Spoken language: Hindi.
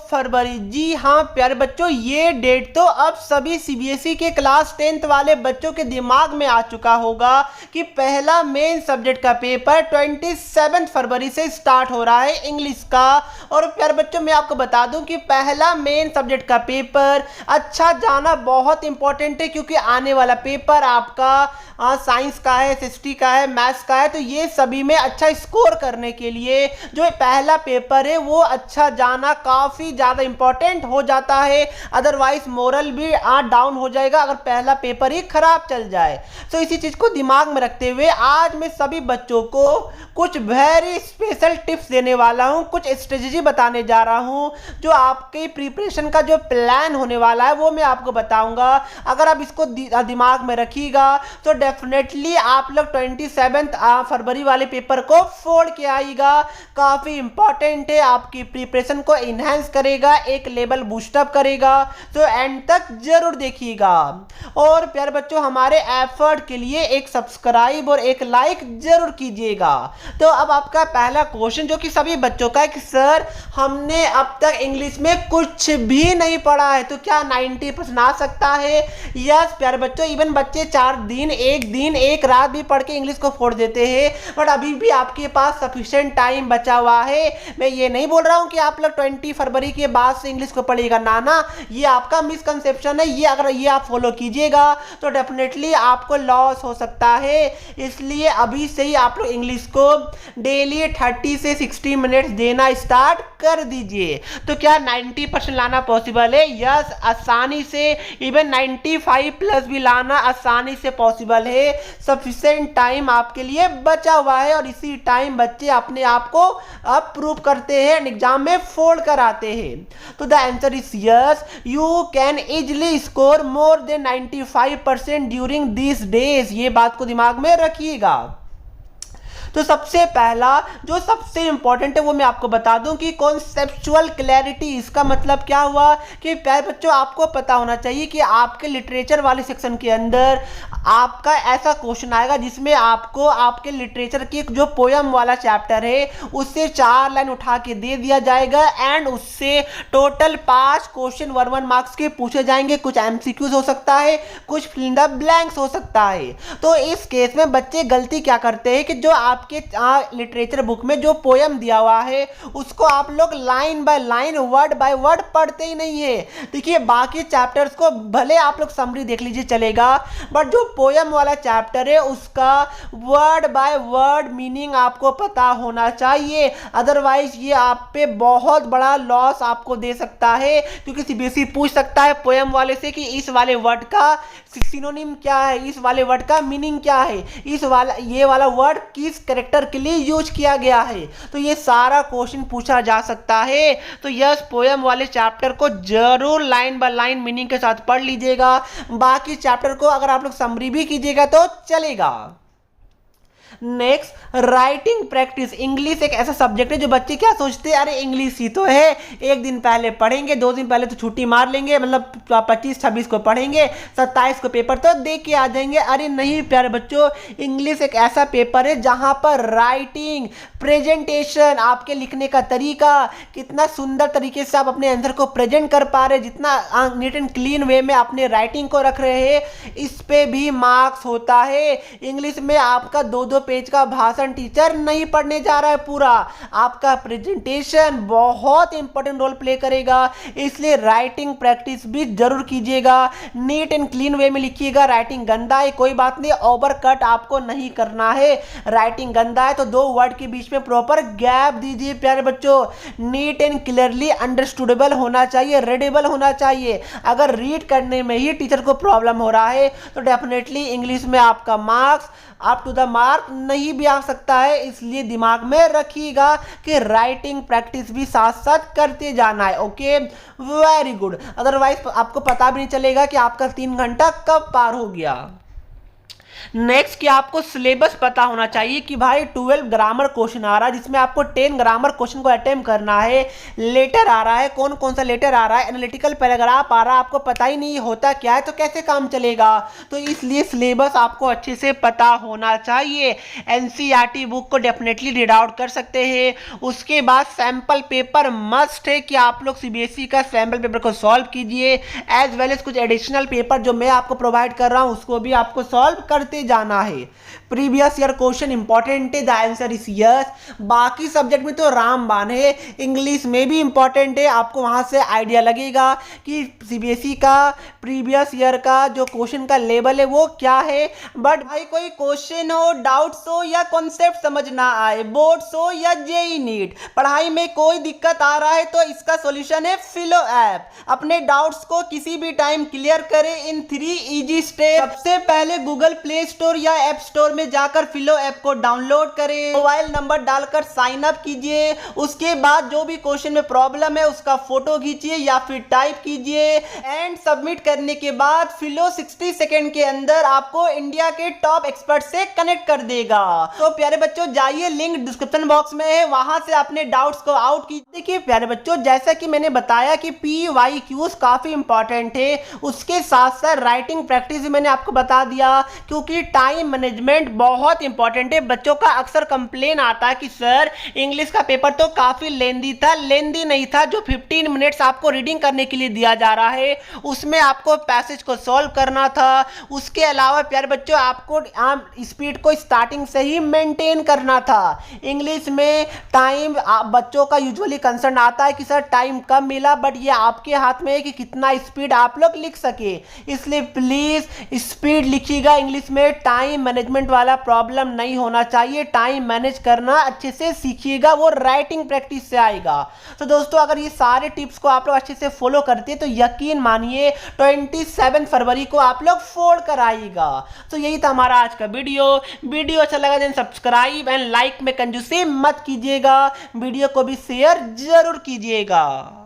फरवरी। जी हाँ प्यारे बच्चों, ये डेट तो अब सभी सीबीएसई के क्लास 10th वाले बच्चों के दिमाग में आ चुका होगा कि पहला मेन सब्जेक्ट का पेपर 27 फरवरी से स्टार्ट हो रहा है इंग्लिश का। और प्यारे बच्चों मैं आपको बता दूं कि पहला मेन सब्जेक्ट का पेपर अच्छा जाना बहुत इंपॉर्टेंट है, क्योंकि आने वाला पेपर आपका साइंस का है, एसएसटी का है, मैथ्स का है। तो ये सभी में अच्छा स्कोर करने के लिए जो पहला पेपर है वो अच्छा जाना काफ़ी ज़्यादा इंपॉर्टेंट हो जाता है। अदरवाइज मोरल भी डाउन हो जाएगा अगर पहला पेपर ही खराब चल जाए। तो इसी चीज़ को दिमाग में रखते हुए आज मैं सभी बच्चों को कुछ वेरी स्पेशल टिप्स देने वाला हूं, कुछ स्ट्रेटजी बताने जा रहा हूं जो आपके प्रिपरेशन का जो प्लान होने वाला है वो मैं आपको बताऊंगा। अगर आप इसको दिमाग में रखिएगा तो डेफिनेटली आप लोग 27 फरवरी वाले पेपर को फोड़ के आइएगा। काफ़ी इंपॉर्टेंट है, आपकी प्रिपरेशन को इन्हेंस करेगा, एक लेवल बूस्टअप करेगा। तो एंड तक जरूर देखिएगा। और प्यारे बच्चों हमारे एफर्ट के लिए एक सब्सक्राइब और एक लाइक जरूर कीजिएगा। तो अब आपका पहला क्वेश्चन जो कि सभी बच्चों का है कि सर हमने अब तक इंग्लिश में कुछ भी नहीं पढ़ा है तो क्या 90% आ सकता है? यस प्यारे बच्चों, इवन बच्चे 4 दिन एक रात भी पढ़ के इंग्लिश को फोड़ देते हैं, बट अभी भी आपके पास सफिशिएंट टाइम बचा हुआ है। मैं ये नहीं बोल रहा हूं कि आप लोग 20 फरवरी के बाद से इंग्लिश को पढ़िएगा, ना, ये आपका मिसकंसेप्शन है। ये अगर ये आप फॉलो कीजिएगा तो डेफिनेटली आपको लॉस हो सकता है। इसलिए अभी से ही आप लोग इंग्लिश को डेली 30 से 60 मिनट्स देना स्टार्ट कर दीजिए। तो क्या 90% लाना पॉसिबल है? यस, आसानी से, इवन 95 प्लस भी लाना आसानी से पॉसिबल है। सफिशिएंट टाइम आपके लिए बचा हुआ है और इसी टाइम बच्चे अपने आप को अब प्रूव करते हैं, एग्जाम में फोड़ कर आते हैं। तो the answer is yes, you can easily score more than 95% during this days. ये बात को दिमाग में रखिएगा। तो सबसे पहला जो सबसे इंपॉर्टेंट है वो मैं आपको बता दूं कि कॉन्सेप्चुअल क्लैरिटी। इसका मतलब क्या हुआ कि प्यारे बच्चों आपको पता होना चाहिए कि आपके लिटरेचर वाले सेक्शन के अंदर आपका ऐसा क्वेश्चन आएगा जिसमें आपको आपके लिटरेचर की जो पोयम वाला चैप्टर है उससे 4 लाइन उठा के दे दिया जाएगा एंड उससे टोटल 5 क्वेश्चन 1 मार्क्स के पूछे जाएंगे। कुछ एमसीक्यूज हो सकता है, कुछ फिल इन द ब्लैंक्स हो सकता है। तो इस केस में बच्चे गलती क्या करते हैं कि जो आपके लिटरेचर बुक में जो पोयम दिया हुआ है उसको आप लोग line by line, word by word पढ़ते ही नहीं है। देखिए बाकी चैप्टर्स को भले आप लोग समरी देख लीजिए चलेगा, बट जो पोयम वाला चैप्टर है उसका वर्ड बाय वर्ड मीनिंग आपको पता होना चाहिए। अदरवाइज ये आप पे बहुत बड़ा लॉस आपको दे सकता है, क्योंकि सीबीएसई पूछ सकता है पोयम वाले से कि इस वाले वर्ड का सिनोनिम क्या है, इस वाले वर्ड का मीनिंग क्या है, ये वाला वर्ड किस कैरेक्टर के लिए यूज किया गया है। तो ये सारा क्वेश्चन पूछा जा सकता है। तो यस, पोयम वाले चैप्टर को जरूर लाइन बाय लाइन मीनिंग के साथ पढ़ लीजिएगा। बाकी चैप्टर को अगर आप लोग समरी भी कीजिएगा तो चलेगा। Next, writing practice. इंग्लिश एक ऐसा सब्जेक्ट है जो बच्चे क्या सोचते हैं, अरे इंग्लिश ही तो है, एक दिन पहले पढ़ेंगे, 2 दिन पहले तो छुट्टी मार लेंगे, मतलब 25-26 को पढ़ेंगे, 27 को पेपर तो दे के आ जाएंगे। अरे नहीं प्यारे बच्चों, इंग्लिश एक ऐसा पेपर है जहां पर राइटिंग, प्रेजेंटेशन, आपके लिखने का तरीका, कितना सुंदर तरीके से आप अपने आंसर को प्रेजेंट कर पा रहे, जितना नीट एंड क्लीन वे में अपने राइटिंग को रख रहे हैं, इस पे भी मार्क्स होता है। इंग्लिश में आपका 2-2 पेज का भाषण टीचर नहीं पढ़ने जा रहा है पूरा, आपका प्रेजेंटेशन बहुत इंपॉर्टेंट रोल प्ले करेगा। इसलिए राइटिंग प्रैक्टिस भी जरूर कीजिएगा, नीट एंड क्लीन वे में लिखिएगा। राइटिंग गंदा है कोई बात नहीं, ओवर कट आपको नहीं करना है। राइटिंग गंदा है तो 2 वर्ड के बीच में प्रॉपर गैप दीजिए प्यारे बच्चों। नीट एंड क्लियरली अंडरस्टूडेबल होना चाहिए, रीडेबल होना चाहिए। अगर रीड करने में ही टीचर को प्रॉब्लम हो रहा है तो डेफिनेटली इंग्लिश में आपका marks up to the mark नहीं भी आ सकता है। इसलिए दिमाग में रखिएगा कि राइटिंग प्रैक्टिस भी साथ साथ करते जाना है। Okay, very good. अदरवाइज आपको पता भी नहीं चलेगा कि आपका 3 घंटा कब पार हो गया। नेक्स्ट कि आपको सिलेबस पता होना चाहिए कि भाई 12 ग्रामर क्वेश्चन आ रहा है जिसमें आपको 10 ग्रामर क्वेश्चन को अटेम्प्ट करना है। लेटर आ रहा है, कौन कौन सा लेटर आ रहा है, एनालिटिकल पैराग्राफ आ रहा है, आपको पता ही नहीं होता क्या है तो कैसे काम चलेगा। तो इसलिए सिलेबस आपको अच्छे से पता होना चाहिए। एनसीईआरटी बुक को डेफिनेटली रीड आउट कर सकते हैं। उसके बाद सैंपल पेपर मस्ट है कि आप लोग सीबीएसई का सैंपल पेपर को सॉल्व कीजिए, एज वेल एज कुछ एडिशनल पेपर जो मैं आपको प्रोवाइड कर रहा हूं उसको भी आपको सॉल्व करते जाना है। प्रीवियस ईयर क्वेश्चन इंपॉर्टेंट है, द आंसर इज यस। बाकी सब्जेक्ट में तो रामबाण है, इंग्लिश में भी इंपॉर्टेंट है, आपको वहां से आइडिया लगेगा कि सीबीएसई का प्रीवियस ईयर का जो क्वेश्चन का लेवल है वो क्या है। बट भाई कोई क्वेश्चन हो, डाउट्स हो या कॉन्सेप्ट समझ ना आए, बोर्ड्स हो या जेई नीट, पढ़ाई में कोई दिक्कत आ रहा है तो इसका सॉल्यूशन है फिलो ऐप। अपने डाउट्स को किसी भी टाइम क्लियर करें इन 3 इजी स्टेप। सबसे पहले गूगल प्ले स्टोर या ऐप स्टोर में जाकर फिलो ऐप को डाउनलोड करें, मोबाइल नंबर डालकर साइन अप कीजिए। उसके बाद जो भी क्वेश्चन में प्रॉब्लम है उसका फोटो खींचिए या फिर टाइप कीजिए एंड सबमिट करने के बाद फिलो 60 सेकंड के अंदर आपको इंडिया के टॉप एक्सपर्ट से कनेक्ट कर देगा। तो प्यारे बच्चों जाइए, लिंक डिस्क्रिप्शन बॉक्स में है, वहां से अपने डाउट्स को आउट कीजिए। देखिए प्यारे बच्चों, जैसा कि मैंने बताया कि PYQs काफी इंपॉर्टेंट है, उसके साथ साथ राइटिंग प्रैक्टिस भी मैंने आपको बता दिया क्योंकि टाइम मैनेजमेंट बहुत इंपॉर्टेंट है। बच्चों का अक्सर कंप्लेन आता है कि सर इंग्लिश का पेपर तो काफी लेंदी था, लेंदी नहीं था। जो 15 मिनट्स आपको रीडिंग करने के लिए दिया जा रहा है उसमें आपको पैसेज को सॉल्व करना था। उसके अलावा प्यारे बच्चों आपको स्पीड को स्टार्टिंग से ही मेंटेन करना था। इंग्लिश में टाइम बच्चों का यूजुअली कंसर्न आता है कि सर टाइम कम मिला, बट ये आपके हाथ में है कि कितना स्पीड आप लोग लिख सके। इसलिए प्लीज स्पीड लिखिएगा, इंग्लिश में टाइम मैनेजमेंट वाला प्रॉब्लम नहीं होना चाहिए। टाइम मैनेज करना अच्छे से सीखिएगा, वो राइटिंग प्रैक्टिस से आएगा। तो दोस्तों अगर ये सारे टिप्स को आप लोग अच्छे से फॉलो करते हैं तो यकीन मानिए 27 फरवरी को आप लोग फोड़ कर आइएगा। तो यही था हमारा आज का वीडियो अच्छा लगा देन सब्सक्राइब एंड लाइक में कंजूसी मत कीजिएगा, वीडियो को भी शेयर जरूर कीजिएगा।